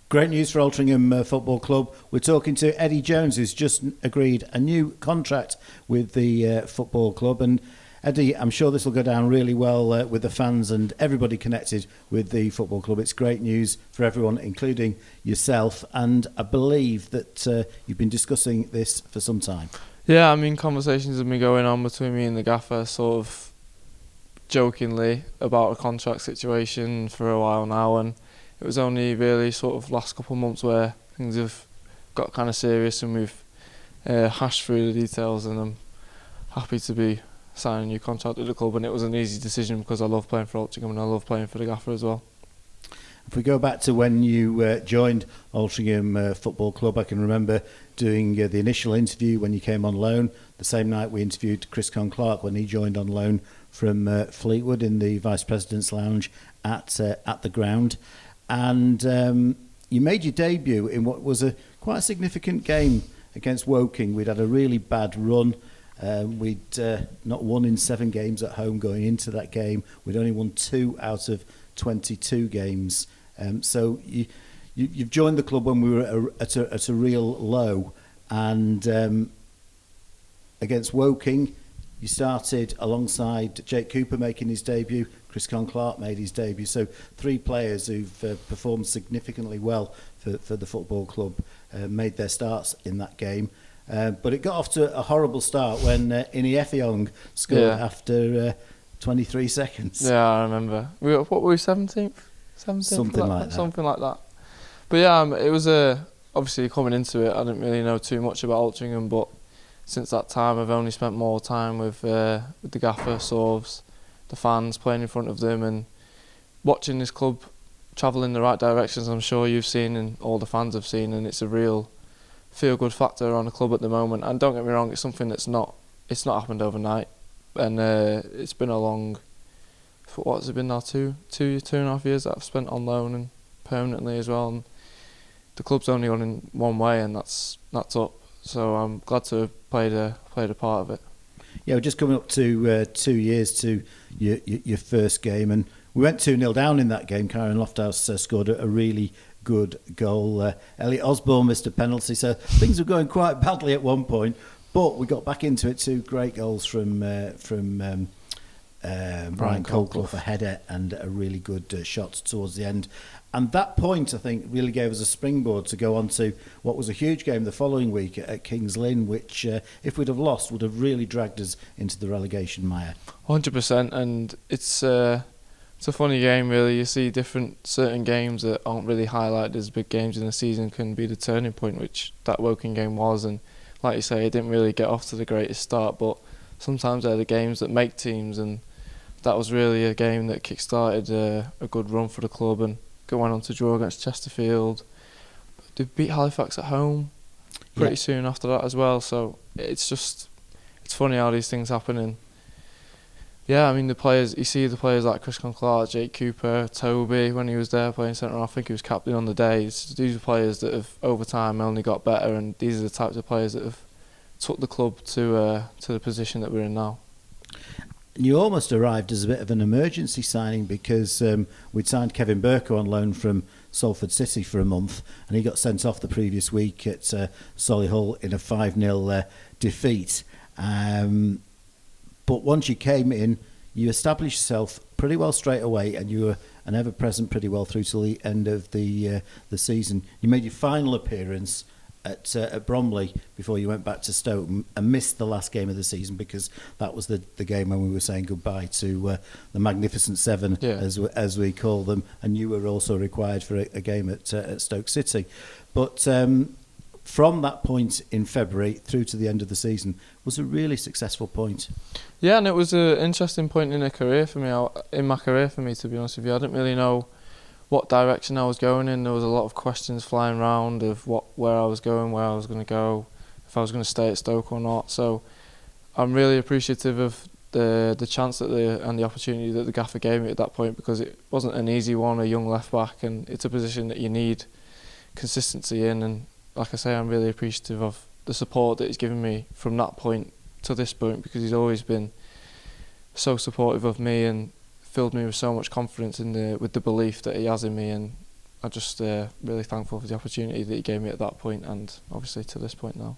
Great news for Altrincham Football Club. We're talking to Eddy Jones, who's just agreed a new contract with the football club. And Eddy, I'm sure this will go down really well with the fans and everybody connected with the football club. It's great news for everyone, including yourself. And I believe that you've been discussing this for some time. Yeah, I mean, conversations have been going on between me and the gaffer, sort of jokingly, about a contract situation for a while now, and it was only really sort of last couple of months where things have got kind of serious and we've hashed through the details, and I'm happy to be signing a new contract with the club, and it was an easy decision because I love playing for Altrincham and I love playing for the gaffer as well. If we go back to when you joined Altrincham Football Club, I can remember doing the initial interview when you came on loan. The same night we interviewed Chris Clark when he joined on loan from Fleetwood in the Vice President's Lounge at the ground. And you made your debut in what was quite a significant game against Woking. We'd had a really bad run. We'd not won in 7 games at home going into that game. We'd only won 2 out of 22 games. So you've joined the club when we were at a real low. And against Woking, you started alongside Jake Cooper making his debut. Chris Clark made his debut. So 3 players who've performed significantly well for the football club made their starts in that game. But it got off to a horrible start when Ini Effiong scored after 23 seconds. Yeah, I remember. What were we, 17th? Something like that. Something like that. But yeah, it was obviously coming into it, I didn't really know too much about Altrincham, but since that time I've only spent more time with the gaffer, Sorves, the fans, playing in front of them and watching this club travel in the right directions. I'm sure you've seen and all the fans have seen, and it's a real feel-good factor on the club at the moment. And don't get me wrong, it's something it's not happened overnight, and it's been a long, what has it been now, two and a half years that I've spent on loan and permanently as well, and the club's only gone in one way, and that's up. So I'm glad to have played a part of it. Yeah, we're just coming up to 2 years to your first game, and we went 2-0 down in that game. Kieran Lofthouse scored a really good goal. Elliot Osborne missed a penalty, so things were going quite badly at one point, but we got back into it. 2 great goals from Brian Colclough, a header and a really good shot towards the end. And that point, I think, really gave us a springboard to go on to what was a huge game the following week at Kings Lynn, which, if we'd have lost, would have really dragged us into the relegation mire. 100%, and it's a funny game, really. You see certain games that aren't really highlighted as big games in the season can be the turning point, which that Woking game was. And like you say, it didn't really get off to the greatest start, but sometimes they're the games that make teams, and that was really a game that kick-started a good run for the club, and went on to draw against Chesterfield. They beat Halifax at home pretty soon after that as well. So it's funny how these things happen. And yeah, I mean, you see the players like Chris Clark, Jake Cooper, Toby when he was there playing centre. I think he was captain on the day. These are players that have over time only got better, and these are the types of players that have took the club to the position that we're in now. You almost arrived as a bit of an emergency signing because we'd signed Kevin Burko on loan from Salford City for a month, and he got sent off the previous week at Solihull in a 5-0 defeat. But once you came in, you established yourself pretty well straight away, and you were an ever-present pretty well through till the end of the season. You made your final appearance at Bromley before you went back to Stoke and missed the last game of the season because that was the game when we were saying goodbye to the Magnificent Seven, as we call them, and you were also required for a game at Stoke City. But from that point in February through to the end of the season was a really successful point. Yeah, and it was an interesting point in my career for me, to be honest with you. I didn't really know what direction I was going in. There was a lot of questions flying around of where I was going, where I was going to go, if I was going to stay at Stoke or not. So I'm really appreciative of the chance and the opportunity that the gaffer gave me at that point, because it wasn't an easy one, a young left back, and it's a position that you need consistency in. And like I say, I'm really appreciative of the support that he's given me from that point to this point, because he's always been so supportive of me and filled me with so much confidence with the belief that he has in me, and I'm just really thankful for the opportunity that he gave me at that point, and obviously to this point now.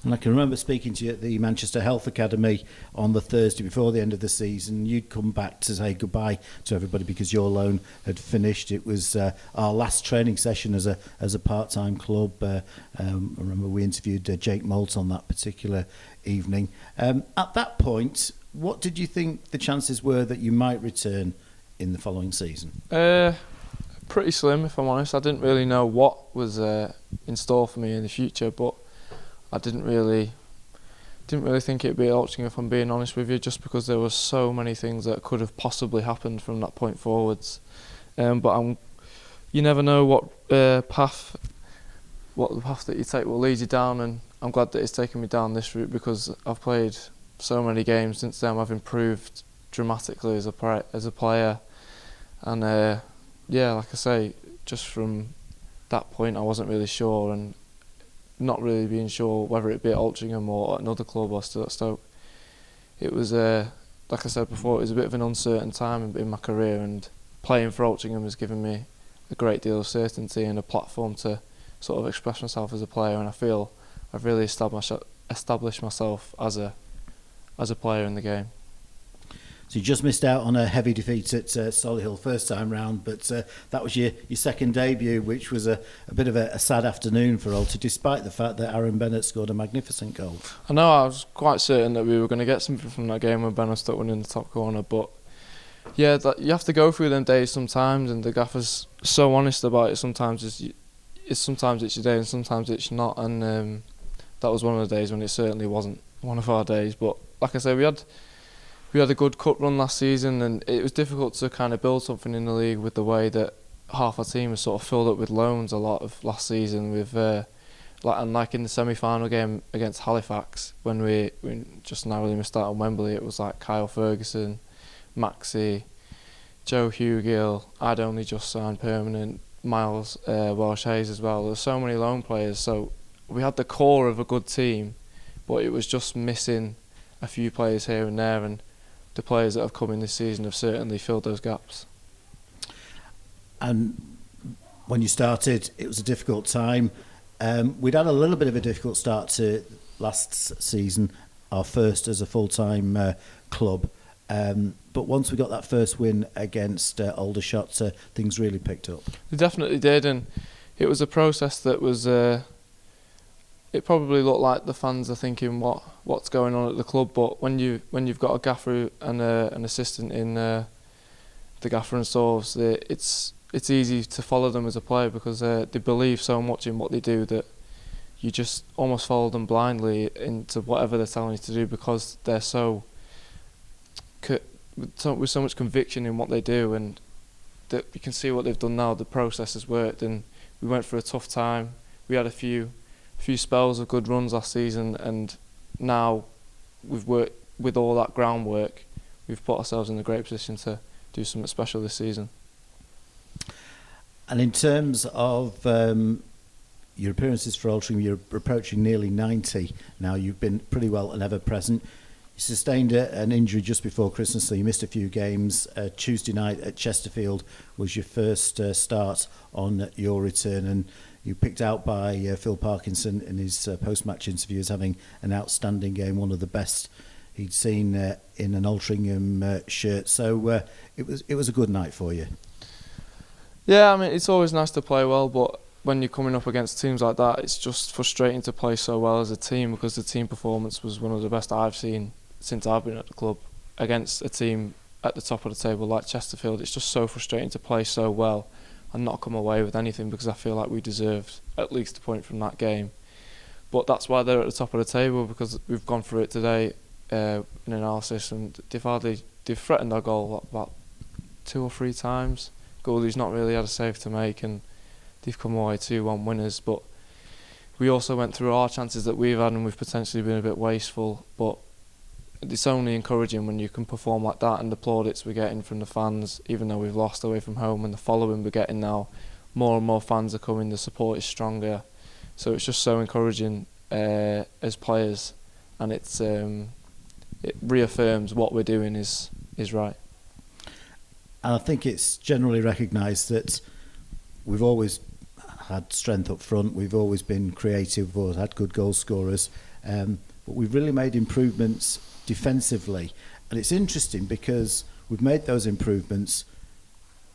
And I can remember speaking to you at the Manchester Health Academy on the Thursday before the end of the season. You'd come back to say goodbye to everybody because your loan had finished. It was our last training session as a part-time club. I remember we interviewed Jake Moult on that particular evening. At that point, what did you think the chances were that you might return in the following season? Pretty slim, if I'm honest. I didn't really know what was in store for me in the future, but I didn't really think it'd be Altrincham, if I'm being honest with you, just because there were so many things that could have possibly happened from that point forwards. But you never know what the path that you take will lead you down, and I'm glad that it's taken me down this route because I've played so many games since then. I've improved dramatically as a player, and like I say, just from that point I wasn't really sure, and not really being sure whether it be at Altrincham or another club or still at Stoke. It was, like I said before, it was a bit of an uncertain time in my career, and playing for Altrincham has given me a great deal of certainty and a platform to sort of express myself as a player, and I feel I've really established myself as a player in the game. So you just missed out on a heavy defeat at Solihull first time round, but that was your second debut, which was a bit of a sad afternoon for Alty, despite the fact that Aaron Bennett scored a magnificent goal. I know, I was quite certain that we were going to get something from that game when Bennett stuck one in the top corner, but yeah, you have to go through them days sometimes, and the gaffer's so honest about it. Sometimes it's your day and sometimes it's not, and that was one of the days when it certainly wasn't one of our days. But like I say, we had a good cup run last season, and it was difficult to kind of build something in the league with the way that half our team was sort of filled up with loans a lot of last season. With like in the semi-final game against Halifax, when we just narrowly missed out on Wembley, it was like Kyle Ferguson, Maxi, Joe Hugill. I'd only just signed permanent. Miles Welsh-Hayes as well. There's so many loan players, so we had the core of a good team, but it was just missing a few players here and there, and the players that have come in this season have certainly filled those gaps. And when you started, it was a difficult time. We'd had a little bit of a difficult start to last season, our first as a full-time club. But once we got that first win against Aldershot, things really picked up. They definitely did, and it was a process that was... it probably looked like the fans are thinking what's going on at the club, but when you've got a gaffer and an assistant in the gaffer and Sorves, it's easy to follow them as a player because they believe so much in what they do that you just almost follow them blindly into whatever they're telling you to do because they're with so much conviction in what they do, and that you can see what they've done now. The process has worked, and we went through a tough time. We had a few spells of good runs last season, and now we've worked with all that groundwork. We've put ourselves in a great position to do something special this season. And in terms of your appearances for Altrincham, you're approaching nearly 90 now. You've been pretty well and ever present. You sustained an injury just before Christmas, so you missed a few games. Tuesday night at Chesterfield was your first start on your return, and you picked out by Phil Parkinson in his post-match interview as having an outstanding game, one of the best he'd seen in an Altrincham shirt. So it was a good night for you. Yeah, I mean, it's always nice to play well, but when you're coming up against teams like that, it's just frustrating to play so well as a team because the team performance was one of the best I've seen since I've been at the club. Against a team at the top of the table like Chesterfield, it's just so frustrating to play so well and not come away with anything because I feel like we deserved at least a point from that game. But that's why they're at the top of the table, because we've gone through it today in analysis, and they've threatened our goal about 2 or 3 times. Goalie's not really had a save to make, and they've come away 2-1 winners. But we also went through our chances that we've had, and we've potentially been a bit wasteful. But it's only encouraging when you can perform like that, and the plaudits we're getting from the fans, even though we've lost away from home, and the following we're getting now, more and more fans are coming, the support is stronger. So it's just so encouraging as players, and it reaffirms what we're doing is right. And I think it's generally recognised that we've always had strength up front. We've always been creative. We've always had good goal scorers, but we've really made improvements defensively. And it's interesting because we've made those improvements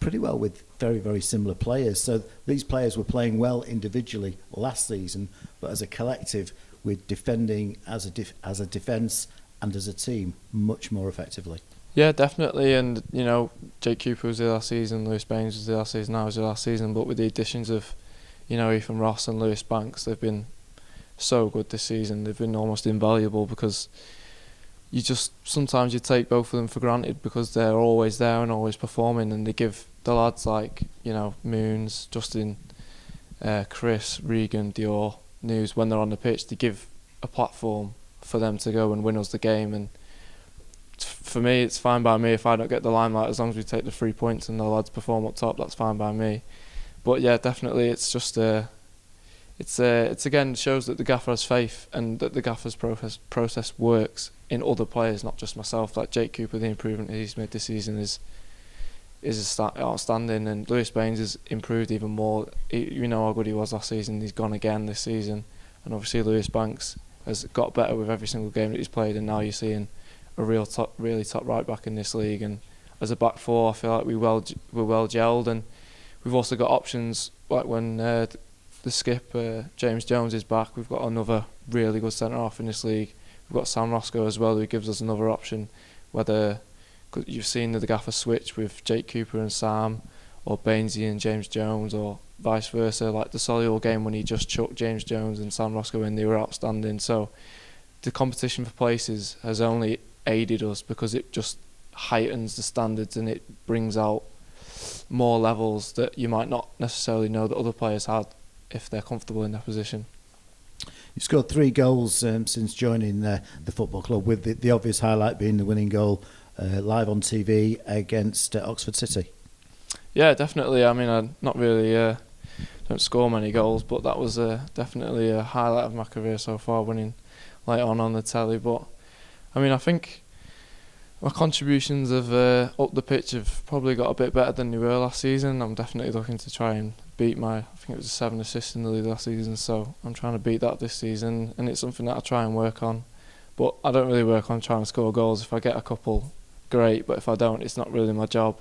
pretty well with very, very similar players. So these players were playing well individually last season, but as a collective, we're defending as a defence and as a team much more effectively. Yeah, definitely. And, you know, Jake Cooper was there last season, Lewis Baines was there last season, I was there last season. But with the additions of, you know, Ethan Ross and Lewis Banks, they've been so good this season. They've been almost invaluable because sometimes you take both of them for granted because they're always there and always performing, and they give the lads like, you know, Moons, Justin, Chris, Regan, Dior, News, when they're on the pitch, they give a platform for them to go and win us the game. And for me, it's fine by me if I don't get the limelight, as long as we take the 3 points and the lads perform up top, that's fine by me. But yeah, definitely, it's just it's again shows that the gaffer has faith and that the gaffer's process works in other players, not just myself. Like Jake Cooper, the improvement he's made this season is outstanding, and Lewis Baines has improved even more. You know how good he was last season. He's gone again this season, and obviously Lewis Banks has got better with every single game that he's played, and now you're seeing a really top right back in this league. And as a back four, I feel like we're well gelled, and we've also got options like when the skip James Jones is back. We've got another really good centre half in this league. We've got Sam Roscoe as well, who gives us another option. Whether you've seen the gaffer switch with Jake Cooper and Sam, or Bainesy and James Jones, or vice versa. Like the Solihull game when he just chucked James Jones and Sam Roscoe in, they were outstanding. So the competition for places has only aided us because it just heightens the standards and it brings out more levels that you might not necessarily know that other players had if they're comfortable in their position. You've scored 3 goals since joining the football club, with the obvious highlight being the winning goal live on TV against Oxford City. Yeah, definitely. I mean, I not really don't score many goals, but that was definitely a highlight of my career so far, winning late on the telly. But I mean, I think my contributions have up the pitch have probably got a bit better than they were last season. I'm definitely looking to try and beat I think it was 7 assists in the league last season, so I'm trying to beat that this season, and it's something that I try and work on. But I don't really work on trying to score goals. If I get a couple, great, but if I don't, it's not really my job.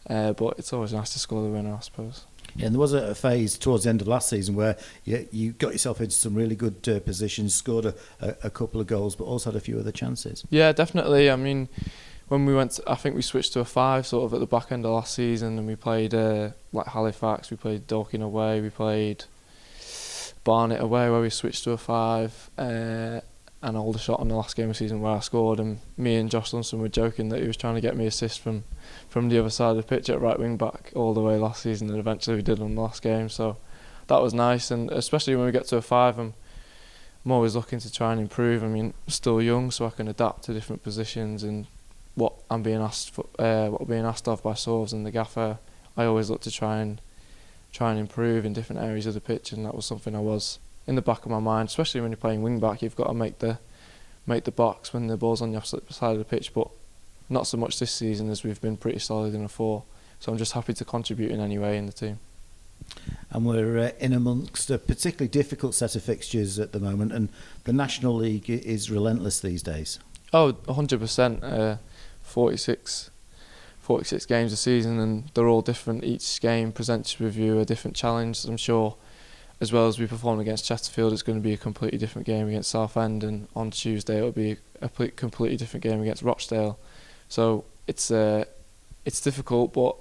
But it's always nice to score the winner, I suppose. Yeah, and there was a phase towards the end of last season where you got yourself into some really good positions, scored a couple of goals, but also had a few other chances. Yeah, definitely. I mean, when we went, I think we switched to a 5 sort of at the back end of last season, and we played like Halifax, we played Dorking away, we played Barnet away where we switched to a 5, and Aldershot on the last game of the season where I scored, and me and Josh Lunson were joking that he was trying to get me assists from the other side of the pitch at right wing back all the way last season, and eventually we did on the last game, so that was nice. And especially when we get to a 5, I'm always looking to try and improve. I mean, I'm still young, so I can adapt to different positions and what I'm being asked for, what I'm being asked of by Sorves and the gaffer. I always look to try and improve in different areas of the pitch, and that was something I was in the back of my mind. Especially when you're playing wing back, you've got to make the box when the ball's on the opposite side of the pitch. But not so much this season, as we've been pretty solid in a 4. So I'm just happy to contribute in any way in the team. And we're in amongst a particularly difficult set of fixtures at the moment, and the National League is relentless these days. Oh, 100%. 46 games a season, and they're all different. Each game presents with you a different challenge. I'm sure, as well as we perform against Chesterfield, it's going to be a completely different game against Southend, and on Tuesday it'll be a completely different game against Rochdale. So it's difficult, but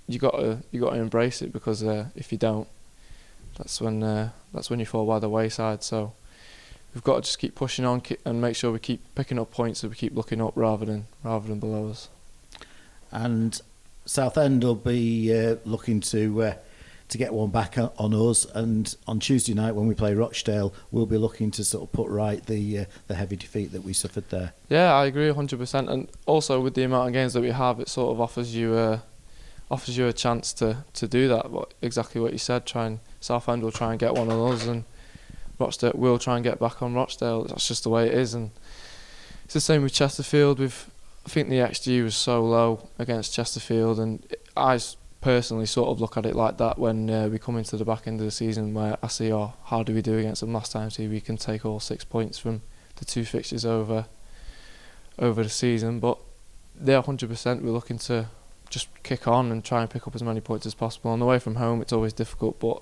you got to embrace it, because if you don't, that's when you fall by the wayside. So we've got to just keep pushing on and make sure we keep picking up points, so we keep looking up rather than below us. And Southend will be looking to get one back on us, and on Tuesday night when we play Rochdale, we'll be looking to sort of put right the heavy defeat that we suffered there. Yeah, I agree 100%, and also with the amount of games that we have, it sort of offers you a chance to do that. Exactly what you said. Southend will try and get one on us, and Rochdale will try and get back on Rochdale. That's just the way it is, and it's the same with Chesterfield. I think the XG was so low against Chesterfield, and I personally sort of look at it like that when we come into the back end of the season, where I see, how do we do against them last time? See, we can take all 6 points from the 2 fixtures over the season. But they're 100%. We're looking to just kick on and try and pick up as many points as possible. On the way from home, it's always difficult, but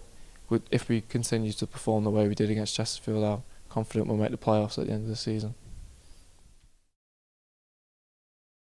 if we continue to perform the way we did against Chesterfield, I'm confident we'll make the playoffs at the end of the season.